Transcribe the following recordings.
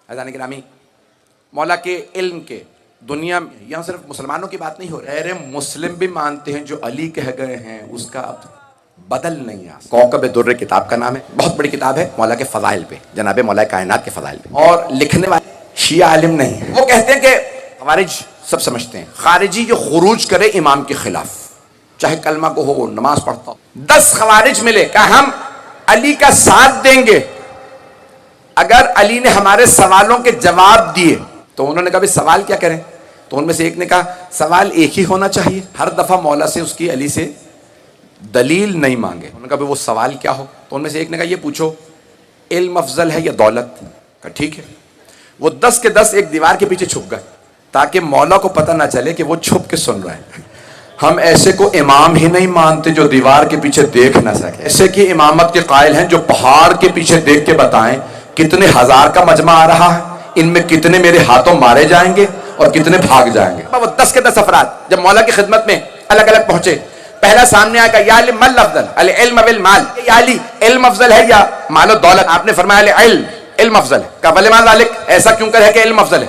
अज़ान गिरामी, मौला के इल्म के दुनिया में यहाँ सिर्फ मुसलमानों की बात नहीं हो रही, अरे मुस्लिम भी मानते हैं जो अली कह गए हैं उसका अब बदल नहीं आ। कौकब दुर्र किताब का नाम है, बहुत बड़ी किताब है मौला के फ़ज़ाइल पे, जनाब मौला कायनात के फ़ज़ाइल पे, और लिखने वाले शिया आलिम नहीं है। वो कहते हैं कि खारिज सब समझते हैं, खारिजी जो खुरूज करे इमाम के खिलाफ, चाहे कलमा को हो, नमाज पढ़ता हो, 10 खवारिज मिले कि हम अली का साथ देंगे अगर अली ने हमारे सवालों के जवाब दिए। तो उन्होंने कहा सवाल क्या करें? तो उनमें से एक ने कहा सवाल एक ही होना चाहिए, हर दफा मौला से उसकी अली से दलील नहीं मांगे। उन्होंने कहा वो सवाल क्या हो? तो उनमें से एक ने कहा ये पूछो इल्म अफजल है या दौलत? कहा ठीक है। वो 10 के 10 एक दीवार के पीछे छुप गए ताकि मौला को पता ना चले कि वो छुप के सुन रहे हैं। हम ऐसे को इमाम ही नहीं मानते जो दीवार के पीछे देख ना सके। ऐसे की इमामत के कायल हैं जो पहाड़ के पीछे देख के बताएं कितने हजार का मजमा आ रहा है, इनमें कितने मेरे हाथों मारे जाएंगे और कितने भाग जाएंगे। वो 10 के 10 अफराद जब मौला की खिदमत में अलग अलग पहुंचे, पहला सामने आया या अली मल अफजल, अल इल्म बिल माल, या अली इल्म अफजल है या माल दौलत? आपने फरमाया इल्म अफजल है। कहा वले माल वालिक, ऐसा क्यों कर है कि इल्म अफजल है?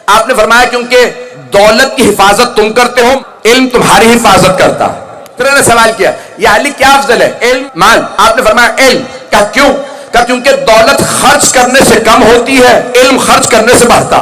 आपने फरमाया क्योंकि दौलत की हिफाजत तुम करते हो, इल्म तुम्हारी हिफाजत करता है। फिर उन्होंने सवाल किया या अली क्या अफजल है, इल्म माल? आपने फरमाया इल्म। कहा क्यों? कहा क्योंकि दौलत खर्च करने से कम होती है, इल्म खर्च करने से बढ़ता।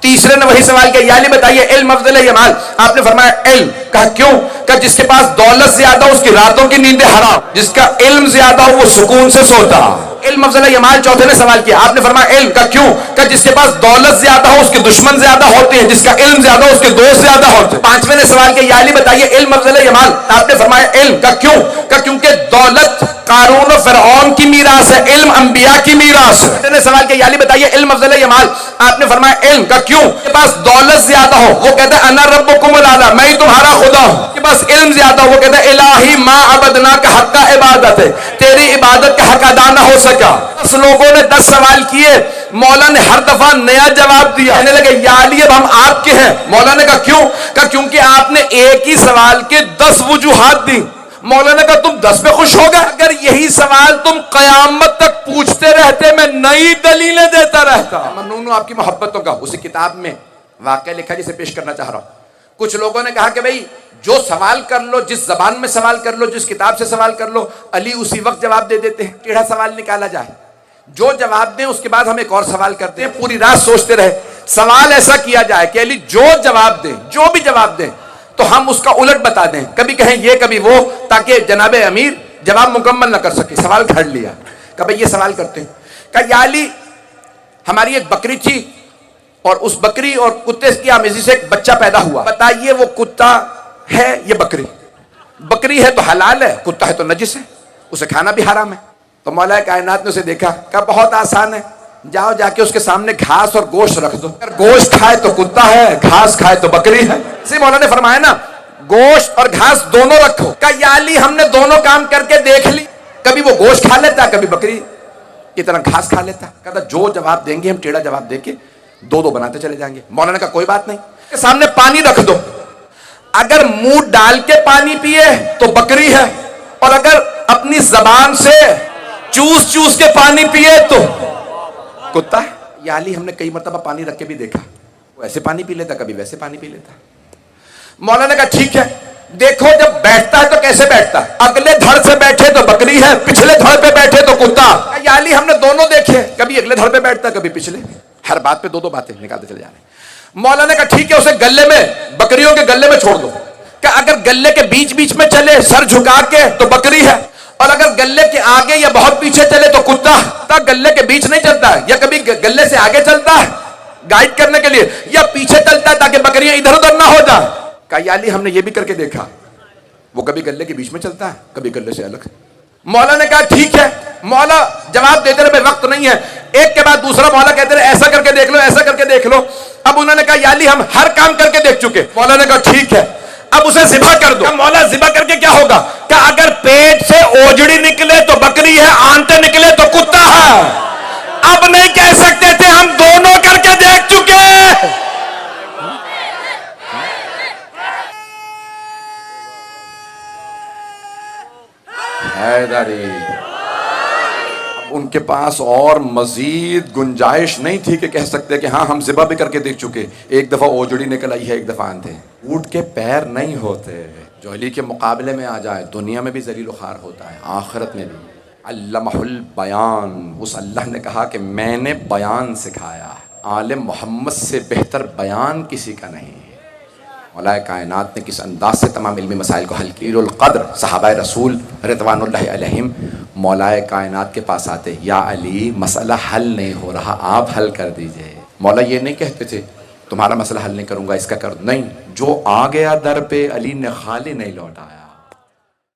तीसरे ने वही सवाल किया या अली बताइए इल्म अफजल है या माल? आपने फरमाया इल्म। कहा क्यों? कहा जिसके पास दौलत ज्यादा हो उसकी रातों की नींदें हराम, जिसका इल्म ज्यादा हो वो सुकून से सोता। इल्म अफजल है या माल? चौथे ने सवाल किया, आपने फरमाया इल्म। का क्यों? कहा जिसके पास दौलत ज्यादा हो उसके दुश्मन ज्यादा होते हैं, जिसका इल्म ज्यादा हो उसके दोस्त ज्यादा होते हैं। पांचवें ने सवाल किया या अली बताइए इल्म अफजल है या माल? आपने फरमाया इल्म। का क्यों? कहा क्योंकि दौलत कारून और फिरऔन की मीरास है, इल्म अंबिया की मीरास है। ने सवाल किया या अली बताइए इल्म अफजल है या माल? आपने फरमाया इल्म। का क्यों? के पास दौलत ज्यादा हो वो कहता है अना रब्बुकुमुल आला, मैं ही तुम्हारा खुदा हूं। के पास इल्म ज्यादा हो वो कहता है इलाही मा अबदना का हक का इबादत है, तेरी इबादत का हक अदा ना हो सका। 10 लोगों ने 10 सवाल किए, मौला ने हर दफा नया जवाब दिया। कहने लगे या अली अब हम आपके हैं। मौला ने कहा क्यों? कहा क्योंकि आपने एक ही सवाल के 10 वजूहात दी। मौला ने कहा तुम 10 में खुश हो गए? अगर यही सवाल तुम कयामत तक पूछते रहते मैं नई दलीलें देता रहता। ममनून हूं आपकी मोहब्बतों का। उसी किताब में वाकया लिखा जिसे पेश करना चाह रहा हूं। कुछ लोगों ने कहा कि भाई जो सवाल कर लो, जिस जबान में सवाल कर लो, जिस किताब से सवाल कर लो, अली उसी वक्त जवाब दे देते हैं। टेढ़ा सवाल निकाला जाए, जो जवाब दें उसके बाद हम एक और सवाल करते हैं। पूरी रात सोचते रहे, सवाल ऐसा किया जाए कि अली जो जवाब दें, जो भी जवाब दें तो हम उसका उलट बता दें, कभी कहें ये कभी वो, ताकि जनाब अमीर जवाब मुकम्मल ना कर सके। सवाल घड़ लिया, कहा भाई ये सवाल करते हैं। कहा या अली हमारी एक बकरी थी और उस बकरी और कुत्ते की आमेजी से एक बच्चा पैदा हुआ, बताइए वो कुत्ता है ये बकरी? बकरी है तो हलाल है, कुत्ता है तो नजिस है, उसे खाना भी हराम है। तो मौला कायनात ने उसे देखा, कहा बहुत आसान है, जाओ जाके उसके सामने घास और गोश्त रख दो, अगर गोश्त खाए तो कुत्ता है, घास खाए तो बकरी है। इसी मौला ने फरमाया ना गोश्त और घास दोनों रखो। कहा या अली हमने दोनों काम करके देख ली, कभी वो गोश्त खा लेता, कभी बकरी की तरह घास खा लेता। कहता जो जवाब देंगे हम टेढ़ा जवाब देके 2-2 बनाते चले जाएंगे। मौलाना का कोई बात नहीं, के सामने पानी रख दो, अगर मुंह डाल के पानी पिए तो बकरी है, और अगर अपनी जबान से चूस चूस के पानी पिए तो कुत्ता है। या अली हमने कई मरतबा पानी रख के भी देखा, वो ऐसे पानी पी लेता, कभी वैसे पानी पी लेता। मौलाना का ठीक है, देखो जब बैठता है तो कैसे बैठता है, अगले धड़ से बैठे तो बकरी है, पिछले धड़ पे बैठे तो कुत्ता। या अली हमने दोनों देखे, कभी अगले धड़ पे बैठता, कभी पिछले, हर बात पे 2-2 बातें निकालते चले जा रहे। मौलाना का ठीक है, उसे गले में, बकरियों के गले में छोड़ दो, कि अगर गले के बीच बीच में चले सर झुका के तो बकरी है, और अगर गले के आगे या बहुत पीछे चले तो कुत्ता। तक गले के बीच नहीं चलता है, या कभी गले से आगे चलता है गाइड करने के लिए, या पीछे चलता है ताकि बकरियां इधर उधर ना हो जाए। कहा या अली हमने ये भी करके देखा, वो कभी गले के बीच में चलता है, कभी गले से अलग। मौला ने कहा ठीक है। मौला जवाब देते रहे, वक्त नहीं है, एक के बाद दूसरा मौला कहते रहे ऐसा करके देख लो, ऐसा करके देख लो। अब उन्होंने कहा या अली हम हर काम करके देख चुके। मौला ने कहा ठीक है, अब उसे ज़िबा कर दो। मौला ज़िबा करके क्या होगा? कि अगर पेट से ओजड़ी निकले तो बकरी है, आंते निकले तो कुत्ता है। अब नहीं कह सकते थे, हम दोनों करके देख चुके। हैदरी, अब کے پاس اور مزید گنجائش نہیں تھی کہ کہہ سکتے کہ ہاں ہم ذبح بھی کر کے دیکھ چکے، ایک دفعہ اوجڑی نکل آئی ہے، ایک دفعہ اندھے۔ اونٹ کے پیر نہیں ہوتے، جو علی کے مقابلے میں آ جائے دنیا میں بھی ذلیل و خوار ہوتا ہے، آخرت میں بھی۔ علمہ البیان، اس اللہ نے کہا کہ میں نے بیان سکھایا ہے، آل محمد سے بہتر بیان کسی کا نہیں ہے۔ مولا کائنات نے کس انداز سے تمام علمی مسائل کو حل کیا۔ القدر صحابہ رسول رضوان اللہ علیہم مولا کائنات کے پاس آتے، یا علی مسئلہ حل نہیں ہو رہا، آپ حل کر دیجئے۔ مولا یہ نہیں کہتے تھے تمہارا مسئلہ حل نہیں کروں گا، اس کا کر، نہیں، جو آ گیا در پہ علی نے خالی نہیں لوٹایا۔